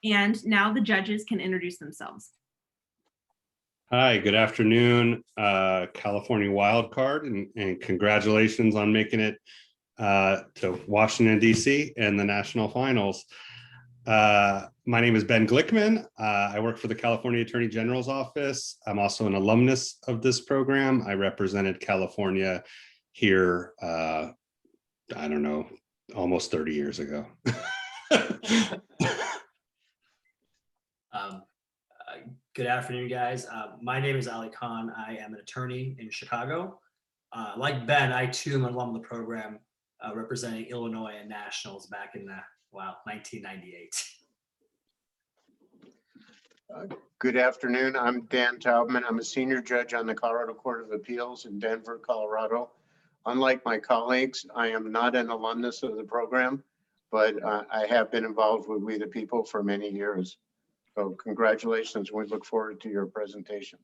And now the judges can introduce themselves. Hi, good afternoon, California Wildcard, and congratulations on making it to Washington, D.C. and the national finals. My name is Ben Glickman. I work for the California Attorney General's office. I'm also an alumnus of this program. I represented California here, I don't know, almost 30 years ago. Good afternoon, guys. My name is Ali Khan. I am an attorney in Chicago. Like Ben, I too am an alum of the program, representing Illinois and nationals back in 1998. Good afternoon. I'm Dan Taubman. I'm a senior judge on the Colorado Court of Appeals in Denver, Colorado. Unlike my colleagues, I am not an alumnus of the program, but I have been involved with We the People for many years. So congratulations. We look forward to your presentation.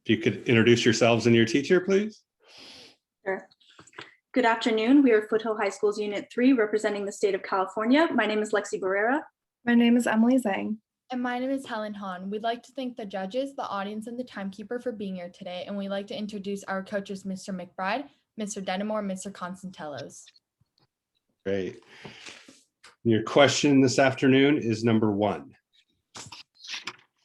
If you could introduce yourselves and your teacher, please. Sure. Good afternoon. We are Foothill High School's Unit 3 representing the state of California. My name is Lexi Barrera. My name is Emily Zhang. And my name is Helen Hahn. We'd like to thank the judges, the audience, and the timekeeper for being here today. And we'd like to introduce our coaches, Mr. McBride, Mr. Denimore, and Mr. Constantellos. Great. Your question this afternoon is number 1.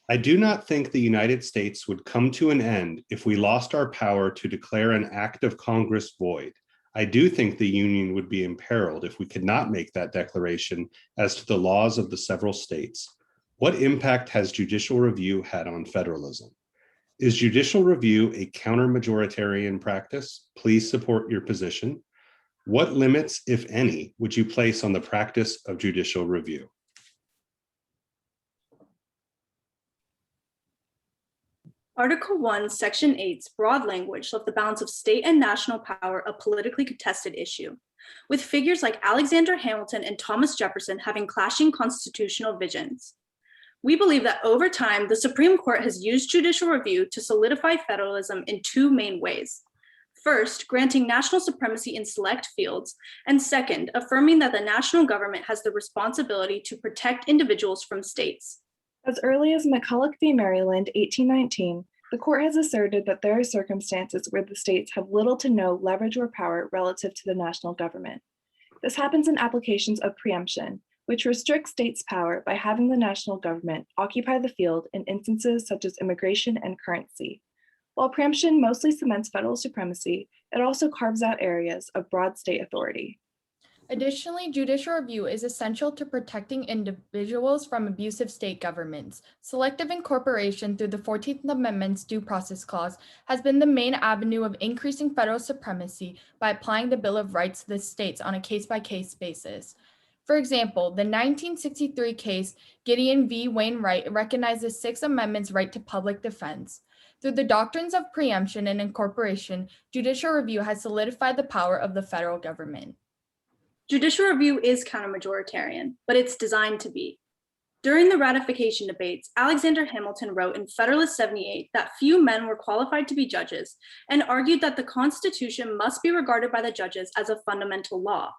I do not think the United States would come to an end if we lost our power to declare an act of Congress void. I do think the Union would be imperiled if we could not make that declaration as to the laws of the several states. What impact has judicial review had on federalism? Is judicial review a counter-majoritarian practice? Please support your position. What limits, if any, would you place on the practice of judicial review? Article 1, Section 8's broad language left the balance of state and national power a politically contested issue, with figures like Alexander Hamilton and Thomas Jefferson having clashing constitutional visions. We believe that over time, the Supreme Court has used judicial review to solidify federalism in 2 main ways. First, granting national supremacy in select fields, and second, affirming that the national government has the responsibility to protect individuals from states. As early as McCulloch v. Maryland, 1819, the court has asserted that there are circumstances where the states have little to no leverage or power relative to the national government. This happens in applications of preemption, which restricts states' power by having the national government occupy the field in instances such as immigration and currency. While preemption mostly cements federal supremacy, it also carves out areas of broad state authority. Additionally, judicial review is essential to protecting individuals from abusive state governments. Selective incorporation through the 14th Amendment's Due Process Clause has been the main avenue of increasing federal supremacy by applying the Bill of Rights to the states on a case-by-case basis. For example, the 1963 case Gideon v. Wainwright recognized the 6th Amendment's right to public defense. Through the doctrines of preemption and incorporation, judicial review has solidified the power of the federal government. Judicial review is counter-majoritarian, but it's designed to be. During the ratification debates, Alexander Hamilton wrote in Federalist 78 that few men were qualified to be judges and argued that the Constitution must be regarded by the judges as a fundamental law.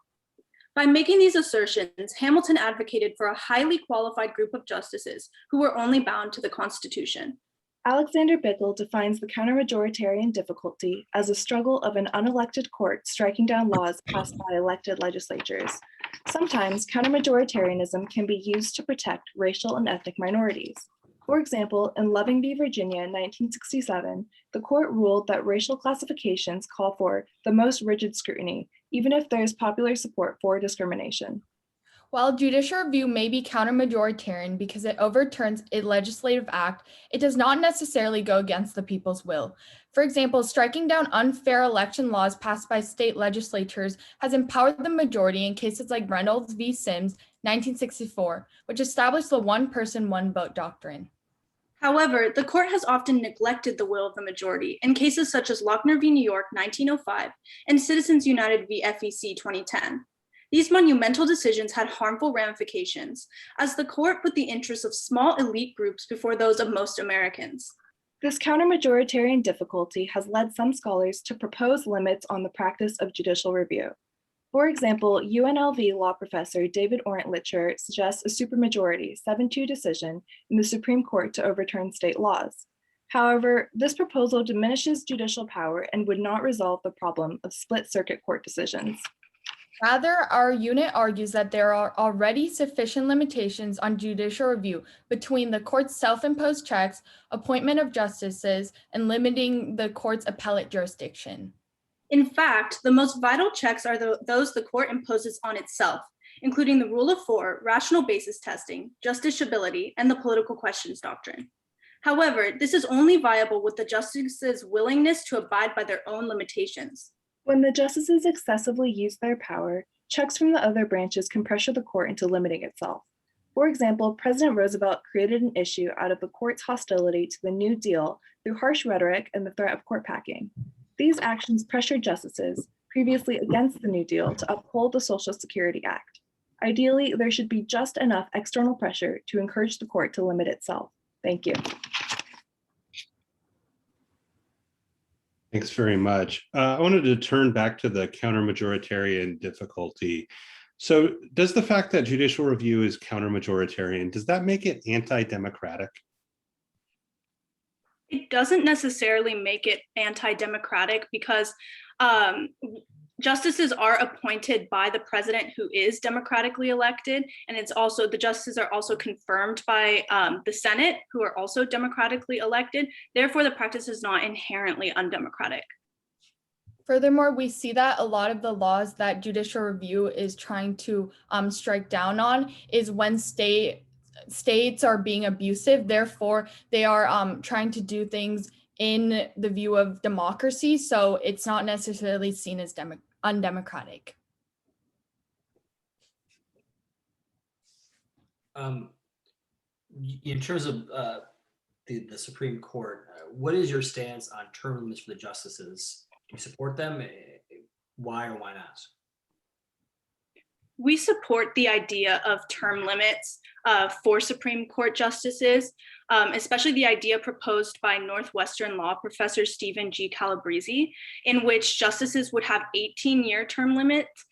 By making these assertions, Hamilton advocated for a highly qualified group of justices who were only bound to the Constitution. Alexander Bickel defines the counter-majoritarian difficulty as a struggle of an unelected court striking down laws passed by elected legislatures. Sometimes counter-majoritarianism can be used to protect racial and ethnic minorities. For example, in Loving v. Virginia in 1967, the court ruled that racial classifications call for the most rigid scrutiny, even if there is popular support for discrimination. While judicial review may be counter-majoritarian because it overturns a legislative act, it does not necessarily go against the people's will. For example, striking down unfair election laws passed by state legislatures has empowered the majority in cases like Reynolds v. Sims, 1964, which established the one-person, one-vote doctrine. However, the court has often neglected the will of the majority in cases such as Lochner v. New York, 1905, and Citizens United v. FEC, 2010. These monumental decisions had harmful ramifications, as the court put the interests of small elite groups before those of most Americans. This counter-majoritarian difficulty has led some scholars to propose limits on the practice of judicial review. For example, UNLV law professor David Orentlicher suggests a supermajority 7-2 decision in the Supreme Court to overturn state laws. However, this proposal diminishes judicial power and would not resolve the problem of split circuit court decisions. Rather, our unit argues that there are already sufficient limitations on judicial review between the court's self-imposed checks, appointment of justices, and limiting the court's appellate jurisdiction. In fact, the most vital checks are those the court imposes on itself, including the rule of 4, rational basis testing, justiciability, and the political questions doctrine. However, this is only viable with the justices' willingness to abide by their own limitations. When the justices excessively use their power, checks from the other branches can pressure the court into limiting itself. For example, President Roosevelt created an issue out of the court's hostility to the New Deal through harsh rhetoric and the threat of court packing. These actions pressured justices, previously against the New Deal, to uphold the Social Security Act. Ideally, there should be just enough external pressure to encourage the court to limit itself. Thank you. Thanks very much. I wanted to turn back to the counter-majoritarian difficulty. So does the fact that judicial review is counter-majoritarian, does that make it anti-democratic? It doesn't necessarily make it anti-democratic because justices are appointed by the president, who is democratically elected, and it's also, the justices are also confirmed by the Senate, who are also democratically elected. Therefore, the practice is not inherently undemocratic. Furthermore, we see that a lot of the laws that judicial review is trying to strike down on is when states are being abusive. Therefore, they are trying to do things in the view of democracy. So it's not necessarily seen as undemocratic. In terms of the Supreme Court, what is your stance on term limits for the justices? Do you support them? Why or why not? We support the idea of term limits for Supreme Court justices, especially the idea proposed by Northwestern law professor Stephen G. Calabrese, in which justices would have 18-year term limits,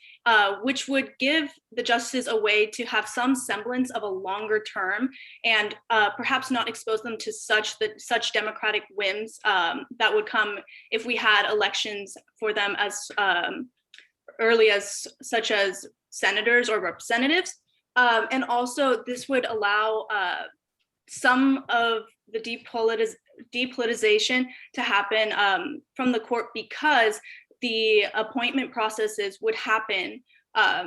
which would give the justices a way to have some semblance of a longer term and perhaps not expose them to such democratic whims that would come if we had elections for them as early as such as senators or representatives. And also this would allow some of the depolitization to happen from the court, because the appointment processes would happen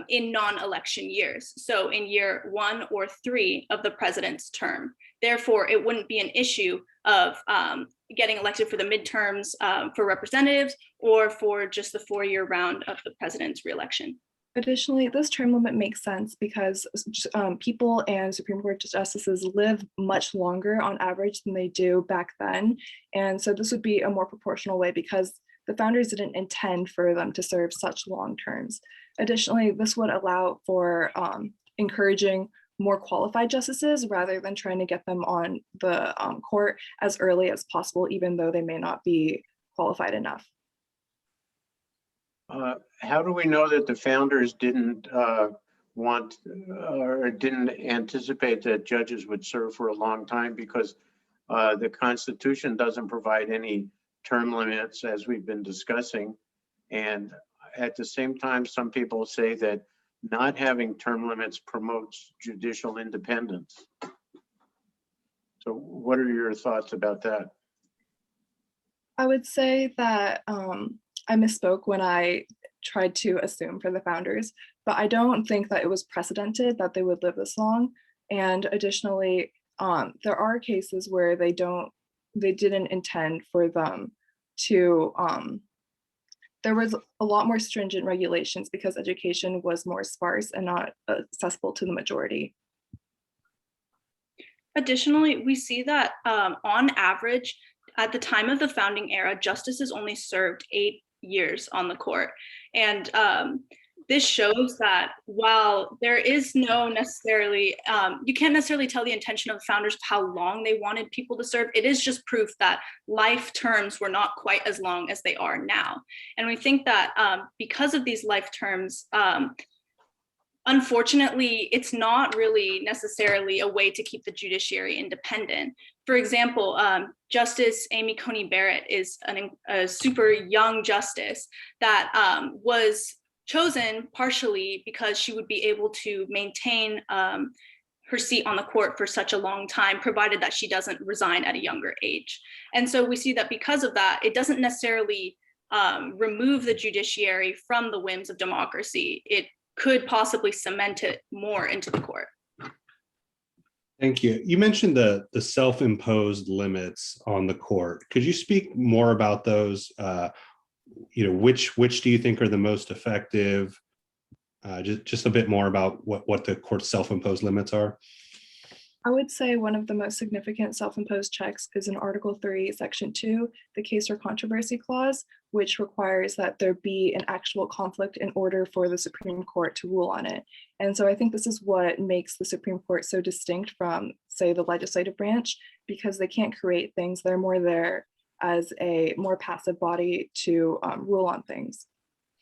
in non-election years. So in year 1 or 3 of the president's term. Therefore, it wouldn't be an issue of getting elected for the midterms for representatives or for just the 4-year round of the president's reelection. Additionally, this term limit makes sense because people and Supreme Court justices live much longer on average than they do back then. And so this would be a more proportional way because the founders didn't intend for them to serve such long terms. Additionally, this would allow for encouraging more qualified justices rather than trying to get them on the court as early as possible, even though they may not be qualified enough. How do we know that the founders didn't want or didn't anticipate that judges would serve for a long time? Because the Constitution doesn't provide any term limits, as we've been discussing. And at the same time, some people say that not having term limits promotes judicial independence. So what are your thoughts about that? I would say that I misspoke when I tried to assume for the founders, but I don't think that it was precedented that they would live this long. And additionally, there are cases where they didn't intend for them to, there was a lot more stringent regulations because education was more sparse and not accessible to the majority. Additionally, we see that on average, at the time of the founding era, justices only served 8 years on the court. And this shows that while there is no necessarily, you can't necessarily tell the intention of the founders of how long they wanted people to serve. It is just proof that life terms were not quite as long as they are now. And we think that because of these life terms, unfortunately, it's not really necessarily a way to keep the judiciary independent. For example, Justice Amy Coney Barrett is a super young justice that was chosen partially because she would be able to maintain her seat on the court for such a long time, provided that she doesn't resign at a younger age. And so we see that because of that, it doesn't necessarily remove the judiciary from the whims of democracy. It could possibly cement it more into the court. Thank you. You mentioned the self-imposed limits on the court. Could you speak more about those? Which do you think are the most effective? Just a bit more about what the court's self-imposed limits are. I would say one of the most significant self-imposed checks is in Article 3, Section 2, the case or controversy clause, which requires that there be an actual conflict in order for the Supreme Court to rule on it. And so I think this is what makes the Supreme Court so distinct from, say, the legislative branch, because they can't create things. They're more there as a more passive body to rule on things.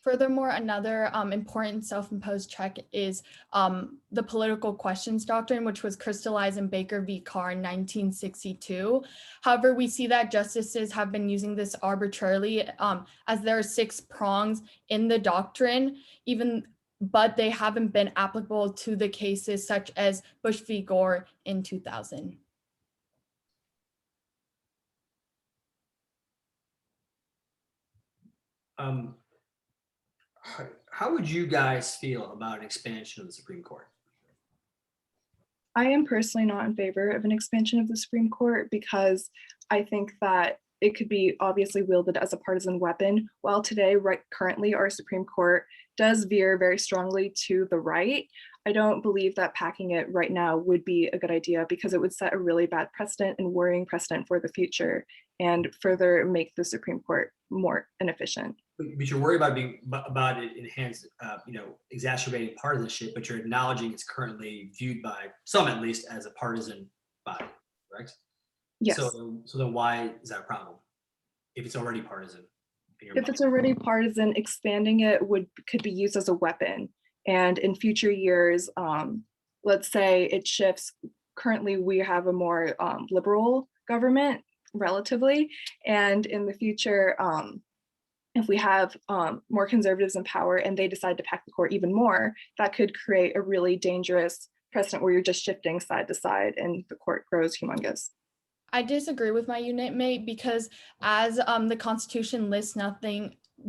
Furthermore, another important self-imposed check is the political questions doctrine, which was crystallized in Baker v. Carr in 1962. However, we see that justices have been using this arbitrarily, as there are 6 prongs in the doctrine, but they haven't been applicable to the cases such as Bush v. Gore in 2000. How would you guys feel about an expansion of the Supreme Court? I am personally not in favor of an expansion of the Supreme Court because I think that it could be obviously wielded as a partisan weapon. While today, currently, our Supreme Court does veer very strongly to the right, I don't believe that packing it right now would be a good idea because it would set a really bad precedent and worrying precedent for the future and further make the Supreme Court more inefficient. But you're worried about it enhanced, exacerbating partisanship, but you're acknowledging it's currently viewed by some, at least, as a partisan body, correct? Yes. So then why is that a problem if it's already partisan? If it's already partisan, expanding it could be used as a weapon. And in future years, let's say it shifts. Currently, we have a more liberal government, relatively, and in the future, if we have more conservatives in power and they decide to pack the court even more, that could create a really dangerous precedent where you're just shifting side to side and the court grows humongous. I disagree with my unit mate because as the Constitution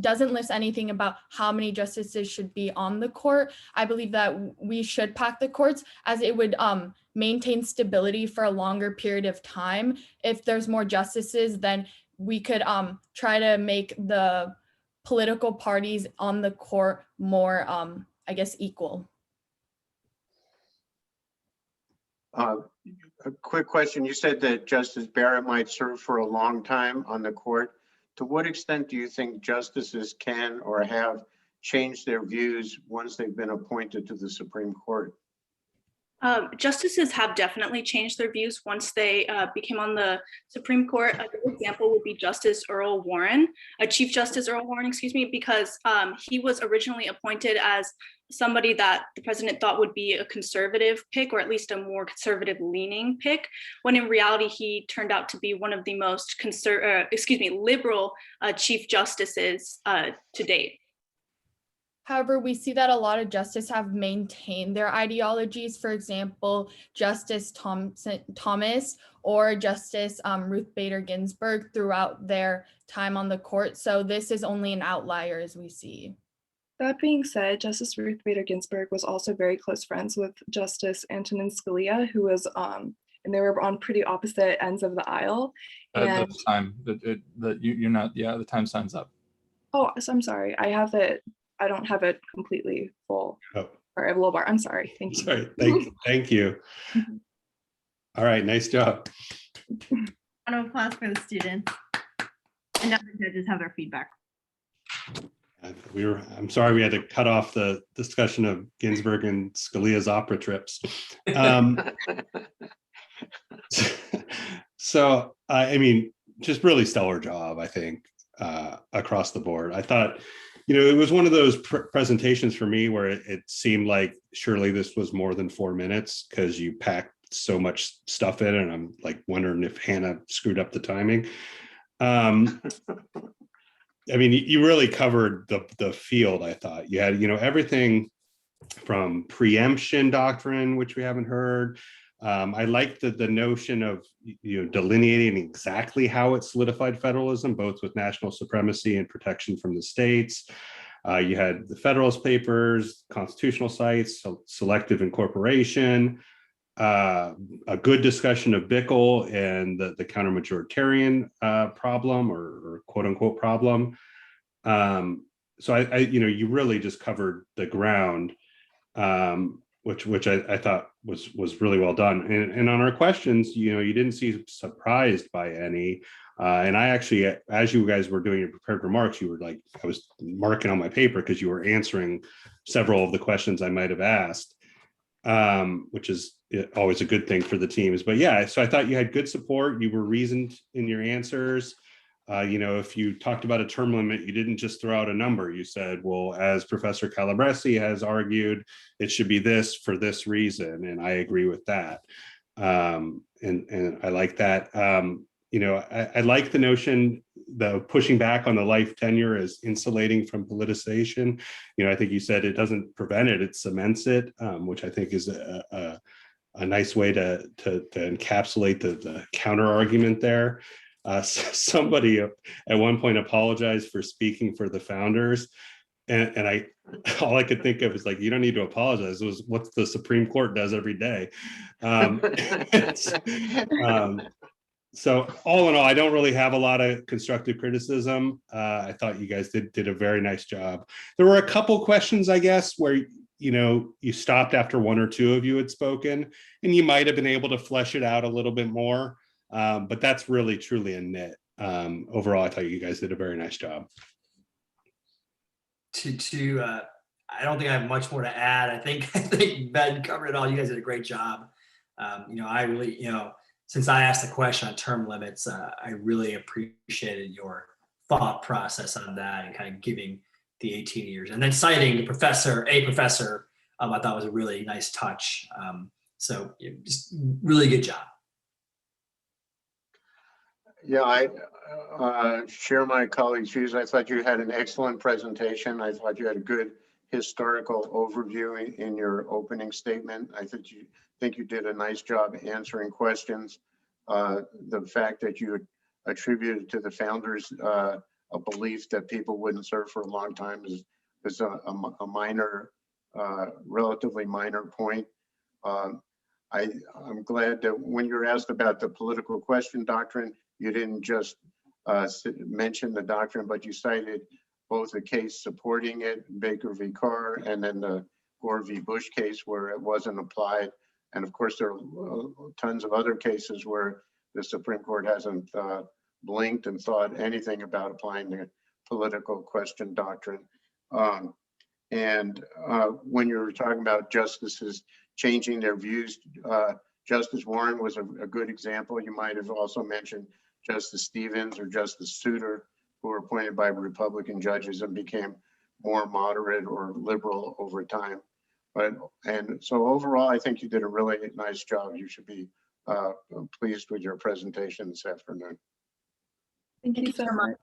doesn't list anything about how many justices should be on the court. I believe that we should pack the courts as it would maintain stability for a longer period of time. If there's more justices, then we could try to make the political parties on the court more, equal. A quick question. You said that Justice Barrett might serve for a long time on the court. To what extent do you think justices can or have changed their views once they've been appointed to the Supreme Court? Justices have definitely changed their views once they became on the Supreme Court. A good example would be Chief Justice Earl Warren, because he was originally appointed as somebody that the president thought would be a conservative pick, or at least a more conservative leaning pick, when in reality he turned out to be one of the most liberal chief justices to date. However, we see that a lot of justices have maintained their ideologies. For example, Justice Thomas or Justice Ruth Bader Ginsburg throughout their time on the court. So this is only an outlier, as we see. That being said, Justice Ruth Bader Ginsburg was also very close friends with Justice Antonin Scalia, who was, and they were on pretty opposite ends of the aisle. And the time that you're not, the time signs up. Oh, so I'm sorry. I don't have it completely full. Oh. Or I have a little bar. I'm sorry. Thank you. Sorry. Thank you. All right. Nice job. Round of applause for the students. And now the judges have their feedback. I'm sorry we had to cut off the discussion of Ginsburg and Scalia's opera trips. So, I mean, just really stellar job, I think, across the board. I thought, it was one of those presentations for me where it seemed like surely this was more than 4 minutes because you packed so much stuff in, and I'm like wondering if Hannah screwed up the timing. I mean, you really covered the field, I thought. You had, everything from preemption doctrine, which we haven't heard. I like the notion of, delineating exactly how it solidified federalism, both with national supremacy and protection from the states. You had the Federalist Papers, constitutional sites, selective incorporation, a good discussion of Bickel and the counter-majoritarian problem or quote unquote problem. So I you really just covered the ground, which I thought was really well done. And on our questions, you didn't seem surprised by any. And I actually, as you guys were doing your prepared remarks, you were like, I was marking on my paper because you were answering several of the questions I might have asked, which is always a good thing for the teams. But yeah, so I thought you had good support. You were reasoned in your answers. If you talked about a term limit, you didn't just throw out a number. You said, well, as Professor Calabresi has argued, it should be this for this reason. And I agree with that. And I like that. I like the notion, the pushing back on the life tenure as insulating from politicization. I think you said it doesn't prevent it, it cements it, which I think is a nice way to encapsulate the counter argument there. Somebody at one point apologized for speaking for the founders. And all I could think of is like, you don't need to apologize. It was what the Supreme Court does every day. So all in all, I don't really have a lot of constructive criticism. I thought you guys did a very nice job. There were a couple questions, I guess, where you stopped after one or two of you had spoken, and you might have been able to flesh it out a little bit more. But that's really truly a nit. Overall, I thought you guys did a very nice job. I don't think I have much more to add. I think Ben covered it all. You guys did a great job. I really, since I asked the question on term limits, I really appreciated your thought process on that and kind of giving the 18 years and then citing a professor, I thought was a really nice touch. So just really good job. Yeah, I share my colleagues' views. I thought you had an excellent presentation. I thought you had a good historical overview in your opening statement. I think you did a nice job answering questions. The fact that you attributed to the founders a belief that people wouldn't serve for a long time is a minor, relatively minor point. I'm glad that when you're asked about the political question doctrine, you didn't just mention the doctrine, but you cited both a case supporting it, Baker v. Carr, and then the Gore v. Bush case where it wasn't applied. And of course, there are tons of other cases where the Supreme Court hasn't blinked and thought anything about applying the political question doctrine. When you were talking about justices changing their views, Justice Warren was a good example. You might have also mentioned Justice Stevens or Justice Souter, who were appointed by Republican judges and became more moderate or liberal over time. And so overall, I think you did a really nice job. You should be pleased with your presentation this afternoon. Thank you so much.